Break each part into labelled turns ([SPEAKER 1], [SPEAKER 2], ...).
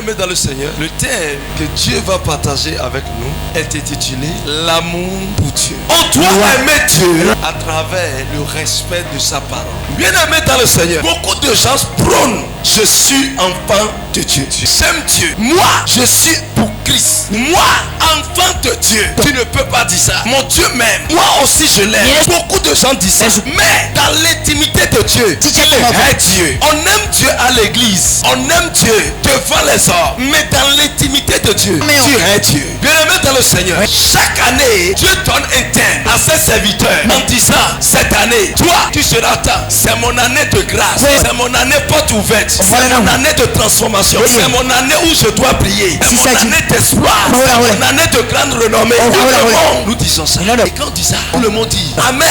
[SPEAKER 1] Bien-aimés dans le Seigneur, le thème que Dieu va partager avec nous est intitulé l'amour pour Dieu. On doit aimer Dieu à travers le respect de sa parole. Bien-aimés dans le Seigneur, beaucoup de gens prônent: je suis enfant de Dieu. J'aime Dieu. Moi, je suis pour Christ. Moi, enfant de Dieu. Tu ne peux pas dire ça. Mon Dieu m'aime. Moi aussi je l'aime. Beaucoup de gens disent ça. Mais dans l'intimité de Dieu, tu hais Dieu. On aime Dieu à l'église. On aime Dieu devant les hommes. Mais dans l'intimité de Dieu, tu hais Dieu. Bien-aimé dans le Seigneur, chaque année, Dieu donne un thème à ses serviteurs en disant: cette année, toi, tu seras temps. C'est mon année de grâce. C'est mon année porte ouverte. C'est mon année de transformation. C'est mon année où je dois briller. C'est mon année d'espoir. C'est mon année de grande renommée. Tout le monde, nous disons ça. Et quand on dit ça, tout le monde dit Amen.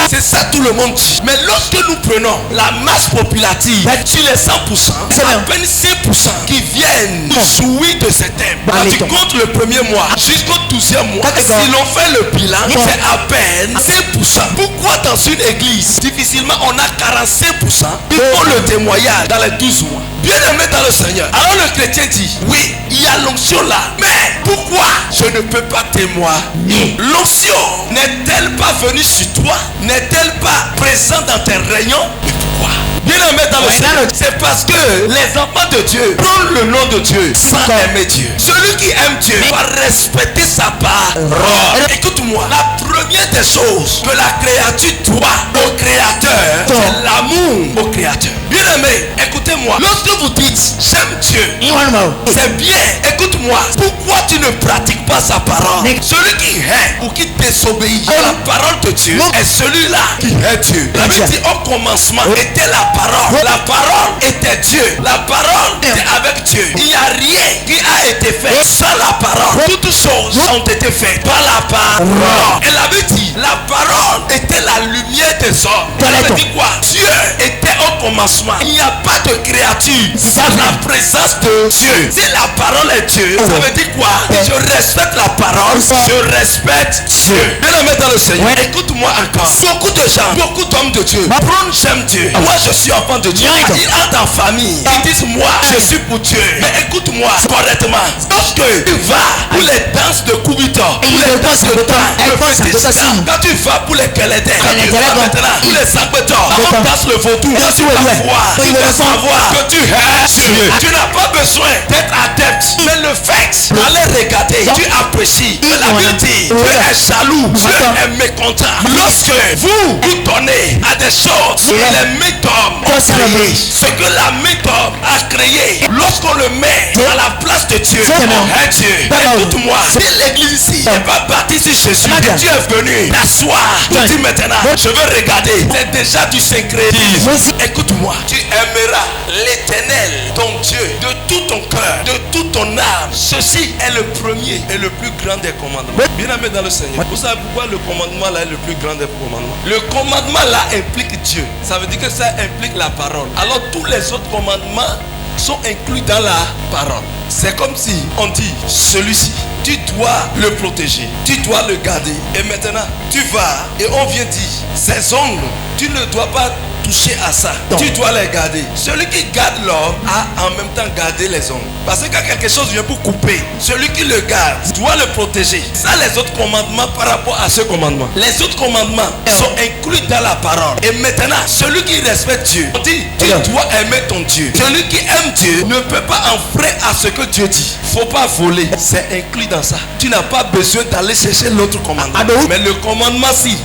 [SPEAKER 1] C'est ça, tout le monde dit. Mais lorsque nous prenons la masse populative sur les 100%, à peine 5% qui viennent jouir de ces thèmes. Quand tu comptes le premier mois jusqu'au 12e mois, si l'on fait le bilan, c'est à peine 5%. Pourquoi dans une église, difficilement on a 45% qui font le témoignage dans les 12 mois? Bien-aimé dans le Seigneur, alors le chrétien dit: oui, il y a l'onction là, mais pourquoi je ne peux pas témoigner? L'onction n'est-elle pas venue sur toi? N'est-elle pas présente dans tes réunions? Mais pourquoi? Bien-aimé dans le Seigneur, c'est parce que les enfants de Dieu prennent le nom de Dieu sans aimer Dieu. Celui qui aime Dieu va respecter sa parole. Écoute-moi, la première des choses que la créature doit au Créateur, c'est l'amour au Créateur. Bien-aimé, écoutez-moi, lorsque vous dites j'aime Dieu, c'est bien. Écoute-moi, pourquoi tu ne pratiques pas sa parole? Celui qui hait ou qui désobéit à la parole de Dieu est celui-là qui hait Dieu. La Bible dit: au commencement était la parole. La parole était Dieu. La parole était avec Dieu. Il n'y a rien qui a été fait sans la parole. Toutes choses ont été faites par la parole. Et la Bible dit: la parole était la lumière des hommes. Ça veut dire quoi? Dieu était au commencement. Il n'y a pas de créature sans la présence de Dieu. Si la parole est Dieu, ça veut dire quoi? Je respecte la parole, je respecte Dieu. Bien-aimé dans le Seigneur, écoute-moi encore. Beaucoup de gens, beaucoup d'hommes de Dieu prônent j'aime Dieu. Moi je suis enfant de Dieu. Ils entrent en famille, ils disent moi je suis pour Dieu. Mais écoute-moi correctement. Lorsque tu vas pour les danses de Kubita, pour les danses de temps, quand tu vas pour les Kélédés, quand tu vas maintenant pour les Sangbétors, on danse le vaudou. Tu dois savoir que tu hais Dieu. Tu n'as pas besoin d'être adepte, mais le fait d'aller regarder, tu apprécies. La Bible dit: Dieu est jaloux, Dieu est mécontent. Lorsque vous donnez à des choses que les méthodes ont créé, ce que la méthode a créé, lorsqu'on le met à la place de Dieu, on hait Dieu. Écoute-moi, si l'église ici n'est pas bâtie sur Jésus, Dieu est venu t'asseoir, tu dis maintenant je veux regarder, c'est déjà du syncrétisme. Écoute-moi, tu aimeras l'Éternel, ton Dieu, de tout ton cœur, de toute ton âme. Ceci est le premier et le plus grand des commandements. Bien-aimé dans le Seigneur, vous savez pourquoi le commandement là est le plus grand des commandements? Le commandement là implique Dieu. Ça veut dire que ça implique la parole. Alors tous les autres commandements sont inclus dans la parole. C'est comme si on dit: celui-ci, tu dois le protéger, tu dois le garder. Et maintenant, tu vas et on vient dire: ces ongles, tu ne dois pas toucher à ça. Tu dois les garder. Celui qui garde l'homme a en même temps gardé les ongles. Parce que quand quelque chose vient pour couper, celui qui le garde doit le protéger. Ça, les autres commandements par rapport à ce commandement. Les autres commandements sont inclus dans la parole. Et maintenant, celui qui respecte Dieu, on dit: tu dois aimer ton Dieu. Celui qui aime Dieu ne peut pas enfreindre à ce que Dieu dit. Faut pas voler. C'est inclus dans ça. Tu n'as pas besoin d'aller chercher l'autre commandement. Mais le commandement, si,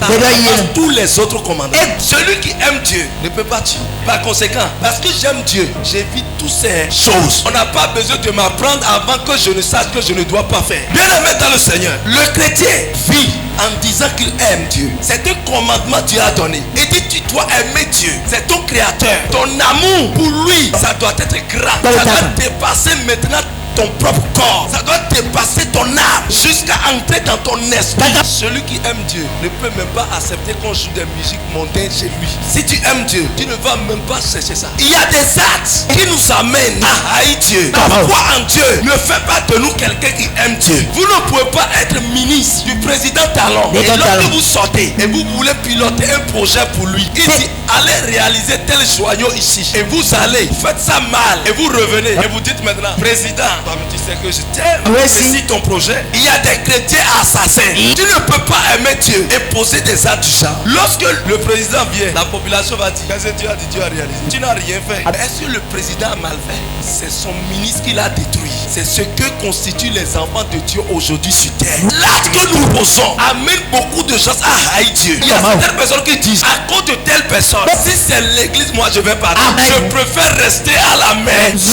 [SPEAKER 1] tous les autres commandements. Celui qui aime Dieu ne peut pas tuer. Par conséquent, parce que j'aime Dieu, j'évite toutes ces choses. On n'a pas besoin de m'apprendre avant que je ne sache que je ne dois pas faire. Bien-aimé dans le Seigneur, le chrétien vit en disant qu'il aime Dieu. C'est un commandement que Dieu a donné. Il dit: tu dois aimer Dieu. C'est ton créateur. Ton amour pour lui, ça doit être grand. Ça doit dépasser maintenant ton propre corps. Ça doit dépasser ton âme jusqu'à entrer dans ton esprit. Celui qui aime Dieu ne peut même pas accepter qu'on joue des musiques mondaines chez lui. Si tu aimes Dieu, tu ne vas même pas chercher ça. Il y a des actes qui nous amènent à haïr Dieu. La foi en Dieu ne fait pas de nous quelqu'un qui aime Dieu. Vous ne pouvez pas être ministre du président Talon et lorsque vous sortez et vous voulez piloter un projet pour lui, il dit allez réaliser tel joyau ici et vous allez, vous faites ça mal et vous revenez et vous dites maintenant président, tu sais que je t'aime, c'est ton projet. Il y a des chrétiens assassins. Tu ne peux pas aimer Dieu et poser des actes du genre. Lorsque le président vient, la population va dire qu'est-ce que Dieu a dit, Dieu a réalisé. Tu n'as rien fait. Est-ce que le président a mal fait? C'est son ministre qui l'a détruit. C'est ce que constituent les enfants de Dieu aujourd'hui sur terre. L'acte que nous posons amène beaucoup de gens à haïr Dieu. Il y a certaines personnes qui disent à cause de telle personne, si c'est l'église, moi je vais partir. Je préfère rester à la maison.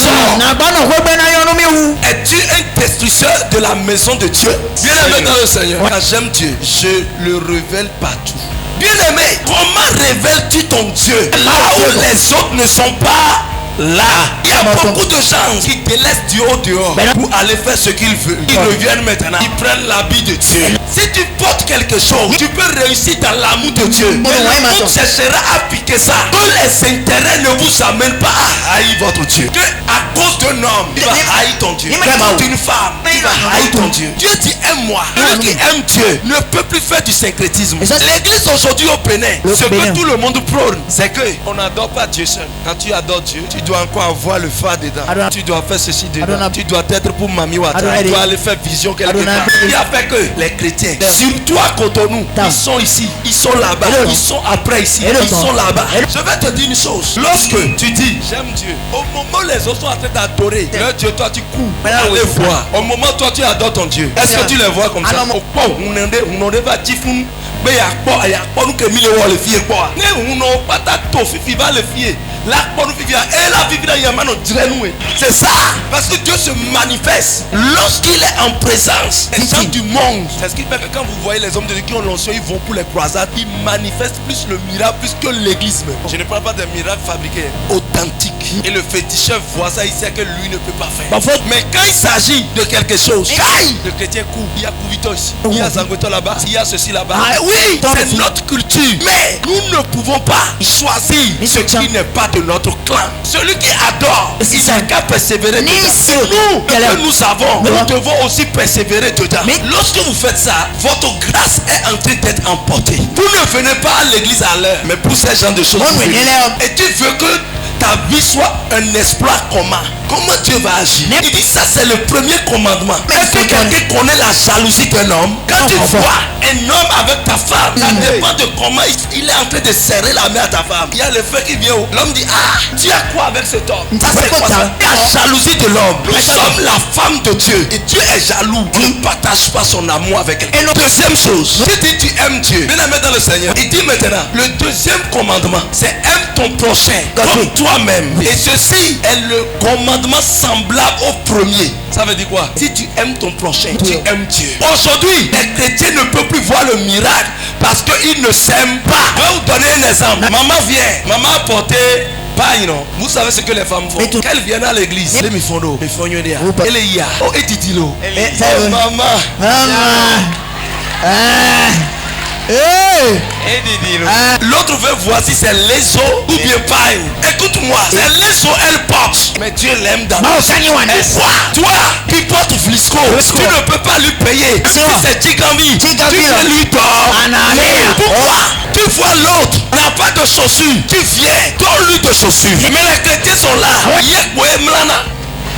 [SPEAKER 1] Es-tu un destructeur de la maison de Dieu? Bien aimé dans le Seigneur, quand j'aime Dieu, je le révèle partout. Bien aimé, comment révèles-tu ton Dieu là où les autres ne sont pas là? Il y a beaucoup de gens qui te laissent Dieu au dehors pour aller faire ce qu'ils veulent. Ils reviennent maintenant, ils prennent l'habit de Dieu. Si tu portes quelque chose, tu peux réussir dans l'amour de Dieu. Mais le monde cherchera à piquer ça. Que les intérêts ne vous amènent pas à haïr votre Dieu. Que à cause d'un homme, il va haïr ton Dieu. À cause d'une femme, il va haïr ton Dieu. Dieu dit aime-moi. Celui qui aime Dieu ne peut plus faire du syncrétisme. L'église aujourd'hui au Bénin, ce que tout le monde prône, c'est que on n'adore pas Dieu seul. Quand tu adores Dieu, tu dois encore avoir le phare dedans. Tu dois faire ceci dedans. Tu dois être pour Mami Wata. Tu dois aller faire vision quelque part. Il a fait que les chrétiens, surtout à Cotonou, ils sont ici, ils sont là-bas, ils sont après ici, ils sont là-bas. Je vais te dire une chose. Lorsque tu dis j'aime Dieu, au moment où les autres sont en train d'adorer leur Dieu, toi tu cours pour les voir. Au moment où toi tu adores ton Dieu, est-ce que tu les vois comme ça? On ne va dire mais il y a quoi, il y a quoi nous que mille euros le fier quoi? Ne on pas ta tofi va le fier. Là pour nous vivre et la vivre dans Yamano dirait nous. C'est ça parce que Dieu se manifeste lorsqu'il est en présence des gens du monde. C'est ce qui fait que quand vous voyez les hommes de Dieu qui ont l'onction, ils vont pour les croisades, ils manifestent plus le miracle plus que l'église même. Je ne parle pas des miracles fabriqués, authentiques. Et le féticheur voit ça, il sait que lui ne peut pas faire. Mais quand il s'agit de quelque chose, le chrétien court. Il y a Kouvito ici, il y a Zangoto là-bas, il y a ceci là-bas. Oui, c'est notre culture. Mais nous ne pouvons pas choisir ce qui n'est pas de notre clan. Celui qui adore, il n'a qu'à persévérer dedans. Nous, que nous savons, nous devons aussi persévérer dedans. Mais lorsque vous faites ça, votre grâce est en train d'être emportée. Vous ne venez pas à l'église à l'heure, mais pour ces gens de choses, et tu veux que ta vie soit un exploit commun. Comment Dieu va agir? Il dit ça c'est le premier commandement. Est-ce que quelqu'un connaît la jalousie d'un homme? Quand tu vois un homme avec ta femme, ça dépend de comment il est en train de serrer la main à ta femme. Il y a le feu qui vient où l'homme dit ah, tu as quoi avec cet homme? Ça c'est quoi ça? La jalousie de l'homme. Nous sommes la femme de Dieu et Dieu est jaloux. Il ne partage pas son amour avec quelqu'un. Et deuxième chose, tu dis tu aimes Dieu, bien aimé dans le Seigneur. Il dit maintenant, le deuxième commandement, c'est aime ton prochain comme toi-même. Et ceci est le commandement semblable au premier. Ça veut dire quoi? Si tu aimes ton prochain, tu aimes Dieu. Aujourd'hui, les chrétiens ne peuvent plus voir le miracle parce qu'ils ne s'aiment pas. Je vais vous donner un exemple. Maman vient, maman a porté paille, non? Vous savez ce que les femmes font? Qu'elles viennent à l'église. Les mifondo, et les ya. Oh, et titilo. Oh, maman. L'autre veut voir si c'est les os ou bien paille. Écoute-moi, c'est les os elle porte, mais Dieu l'aime d'abord. Toi qui portes Flisco, tu ne peux pas lui payer. Si c'est Tigambi, tu peux lui donner. Pourquoi? Tu vois l'autre n'a pas de chaussures, tu viens, donne-lui de chaussures. Mais les chrétiens sont là.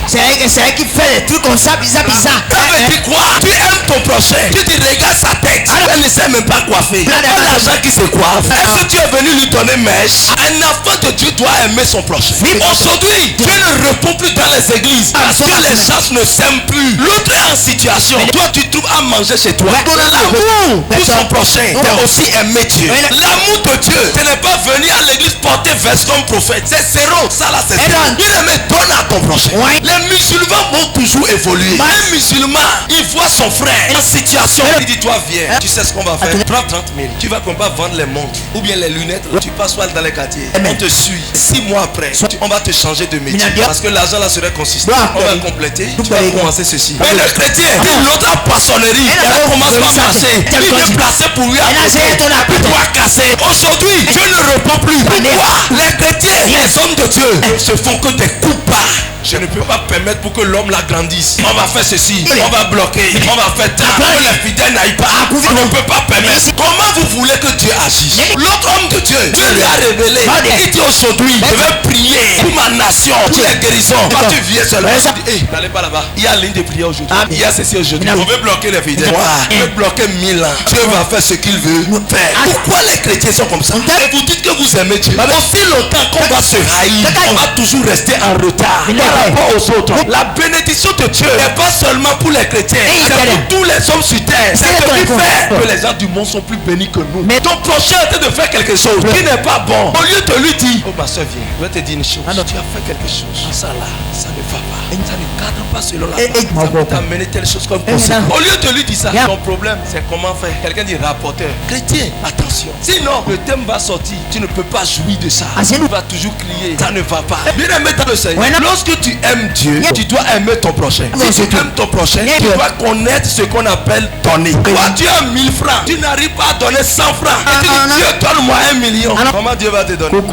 [SPEAKER 1] C'est elle qui fait des trucs comme ça, bizarre. Ça veut dire quoi? Tu aimes ton prochain. Tu te regardes sa tête. Elle ne sait même pas coiffer. Pas l'argent qui se coiffe. Est-ce que tu es venu lui donner mèche? Un enfant de Dieu doit aimer son prochain. Aujourd'hui, Dieu ne répond plus dans les églises parce que les gens ne s'aiment plus. L'autre est en situation. Toi, tu trouves à manger chez toi. L'amour pour son prochain, c'est aussi aimer Dieu. L'amour de Dieu, ce n'est pas venir à l'église porter veste comme prophète. C'est zéro. Ça là, c'est zéro. Il aime donne à ton prochain. Les musulmans vont toujours évoluer. Un musulman, il voit son frère en situation. Il dit toi viens. Tu sais ce qu'on va faire? prends 30 000. Tu vas comme pas vendre les montres ou bien les lunettes. Tu passes dans les quartiers. On te suit. 6 mois après, on va te changer de métier. Parce que l'argent là serait consistant. On va compléter. Tu vas commencer ceci. Mais le chrétien, l'autre poissonnerie, elle commence à marcher. Il est placé pour lui. Il doit casser. Aujourd'hui, Dieu ne répond plus. Pourquoi? Les chrétiens, les hommes de Dieu, se font que des coups bas. Je ne peux pas permettre pour que l'homme la grandisse. On va faire ceci, on va bloquer, on va faire ça. Que les fidèles n'aillent pas. On ne peut pas permettre. Comment vous voulez que Dieu agisse? L'autre homme de Dieu, Dieu lui a révélé. Il dit aujourd'hui, je vais prier pour ma nation, pour les guérisons. Quand tu viens seulement, tu dis, n'allez pas là-bas. Il y a ligne de prière aujourd'hui. Il y a ceci aujourd'hui. On veut bloquer les fidèles. On veut bloquer 1000 ans. Dieu va faire ce qu'il veut faire. Pourquoi les chrétiens sont comme ça? Et vous dites que vous aimez Dieu. Aussi longtemps qu'on va se haïr, on va toujours rester en retard. Rapport aux autres. La bénédiction de Dieu n'est pas seulement pour les chrétiens, c'est pour tous les hommes sur terre. C'est ce qui fait que les gens du monde sont plus bénis que nous. Mais ton prochain est de faire quelque chose qui n'est pas bon. Au lieu de lui dire, oh ma soeur viens, je vais te dire une chose. Tu as fait quelque chose. Ça là, ça ne va pas. Ça ne cadre pas selon la parole. Ça peut t'amener telle chose comme possible. Au lieu de lui dire ça, ton problème c'est comment faire. Quelqu'un dit rapporteur. Chrétien, attention. Sinon, le thème va sortir. Tu ne peux pas jouir de ça. Tu vas toujours crier. Ça ne va pas. Bien aimé dans le Seigneur. Lorsque tu aimes Dieu, tu dois aimer ton prochain. Si tu aimes ton prochain, tu dois connaître ce qu'on appelle donner. Toi, tu as 1000 francs, tu n'arrives pas à donner 100 francs. Et tu dis, Dieu donne-moi 1 million. Comment Dieu va te donner?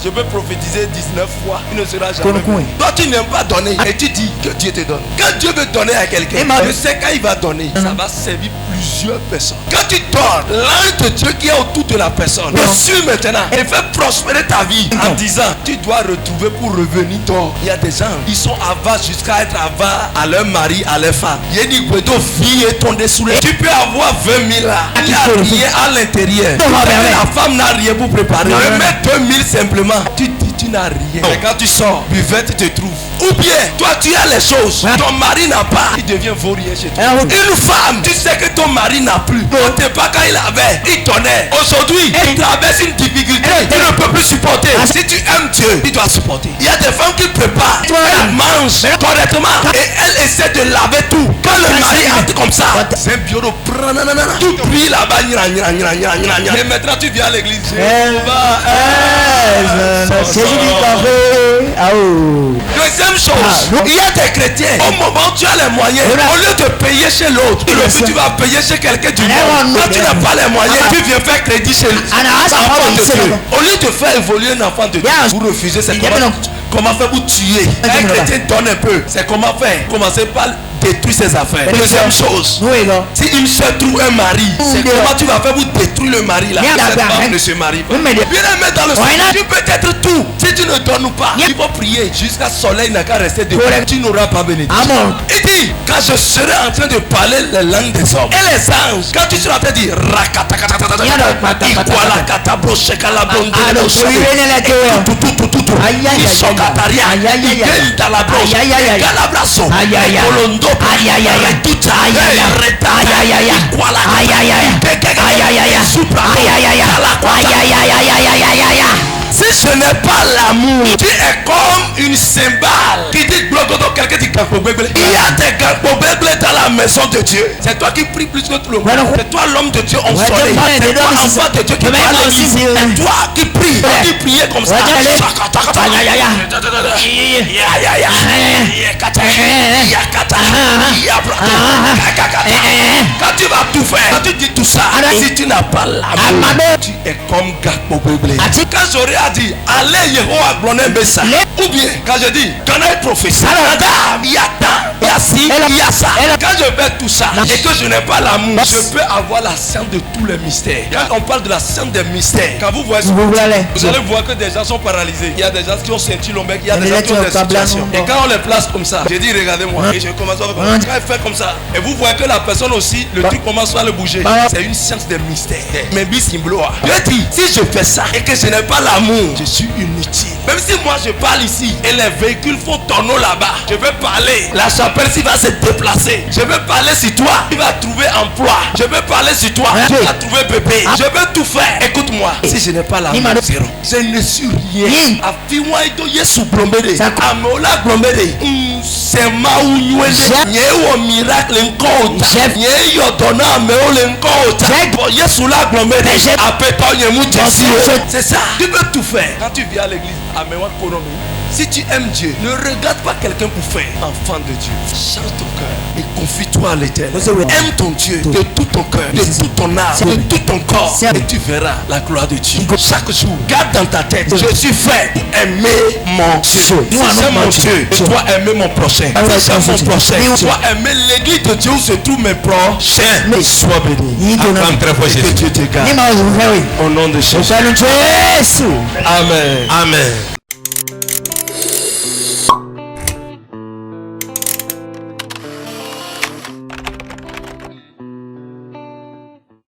[SPEAKER 1] Je peux prophétiser 19 fois, il ne sera jamais. Toi, tu n'aimes pas donner et tu dis que Dieu te donne. Quand Dieu veut donner à quelqu'un, je sais quand il va donner, ça va servir plusieurs personnes. Quand tu donnes, l'ange de Dieu qui est autour de la personne, te suit maintenant et fait prospérer ta vie en disant, tu dois retrouver pour revenir d'or. Il y a des gens, ils sont avares jusqu'à être avares à leur mari, à leur femme. Il y a dit que ton fille est tombée sous les. Tu peux avoir 20 000 là. Il n'y a rien à l'intérieur. La femme n'a rien pour préparer. Mais mets 2 000 simplement. Tu dis, tu n'as rien. Et quand tu sors, buvette te trouve. Ou bien, toi tu as les choses. Ton mari n'a pas. Il devient vaurien chez toi. Une femme, tu sais que ton mari n'a plus. On ne sait pas quand il avait. Il donnait. Aujourd'hui, il traverse une difficulté. Tu ne peux plus supporter. Si tu aimes Dieu, tu dois supporter. Il y a des femmes qui préparent. Elles mangent correctement. Et elles essaient de laver tout. Quand le mari entre comme ça, c'est un bureau. Tout brille là-bas. Et maintenant tu viens à l'église. Deuxième chose, il y a des chrétiens. Au moment où tu as les moyens, au lieu de payer chez l'autre, tu vas payer chez quelqu'un du monde. Quand tu n'as pas les moyens, tu viens faire crédit chez l'enfant de Dieu. Au lieu de faire évoluer un enfant de Dieu, vous refusez. C'est comment faire pour tuer. Un chrétien donne un peu. C'est comment faire. Commencez par détruire ses affaires. Deuxième chose, si une soeur trouve un mari, c'est comment tu vas faire pour détruire le mari là. Cette femme ne se marie pas. Bien aimé dans le Seigneur, tu peux être tout. Si tu ne donnes pas, il faut prier jusqu'à ce soleil n'a qu'à rester debout. Tu n'auras pas bénédiction. Il dit, quand je serai en train de parler les langues des hommes et les anges, quand tu seras en train de dire si ce n'est pas l'amour, tu es comme une cymbale qui dit quelqu'un dit il y a des gagobébés dans la maison de Dieu. C'est toi qui pries plus que tout le monde. C'est toi l'homme de Dieu en soleil. C'est toi l'enfant de Dieu qui va à l'église. C'est toi qui prie. Tu pries comme ça. Quand tu vas tout faire, quand tu dis tout ça, si tu n'as pas l'amour, tu es comme gagobébé. Quand j'aurais dit, allez Yehowa glonner Bessa, ou bien quand je dis, quand il prophétie, il y a tant, il y a ci, il y a ça. Quand je fais tout ça et que je n'ai pas l'amour, je peux avoir la science de tous les mystères. Quand on parle de la science des mystères, quand vous voyez, vous allez voir que des gens sont paralysés. Il y a des gens qui ont senti lombec, il y a des gens qui ont des situations. Et quand on les place comme ça, je dis regardez-moi, et je commence à faire comme ça. Quand il fait comme ça, et vous voyez que la personne aussi, le truc commence à le bouger. C'est une science des mystères. Mais bis imbloa. Bien Dieu dit, si je fais ça et que je n'ai pas l'amour, je suis inutile. Même si moi je parle ici et les véhicules font tonneau là-bas, je vais parler. La chapelle s'il va se déplacer. Je vais parler sur toi, il va trouver emploi. Je vais parler sur toi, il va trouver bébé. Je vais tout faire. Écoute-moi, si je n'ai pas l'amour, je ne suis rien. Affiwa ido Yesu blombede. Amola blombede. C'est maounyouende. Nye wo miracle nkota. Nye yodona ameole nkota. Yesu la blombede. Apeto nyemu Jésus. C'est ça. Tu peux tout faire. Quand tu viens à l'église, amewa konomi. Si tu aimes Dieu, ne regarde pas quelqu'un pour faire. Enfant de Dieu, change ton cœur et confie-toi à l'Éternel. Aime ton Dieu de tout ton cœur, de toute ton âme, de tout ton corps, et tu verras la gloire de Dieu. Chaque jour, garde dans ta tête, je suis fait pour aimer mon Dieu. Si j'aime mon Dieu, je dois aimer mon prochain. Si j'aime mon prochain, je dois aimer l'église de Dieu où se trouvent mes prochains. Sois béni. Que Dieu te garde. Au nom de Jésus. Amen. Amen.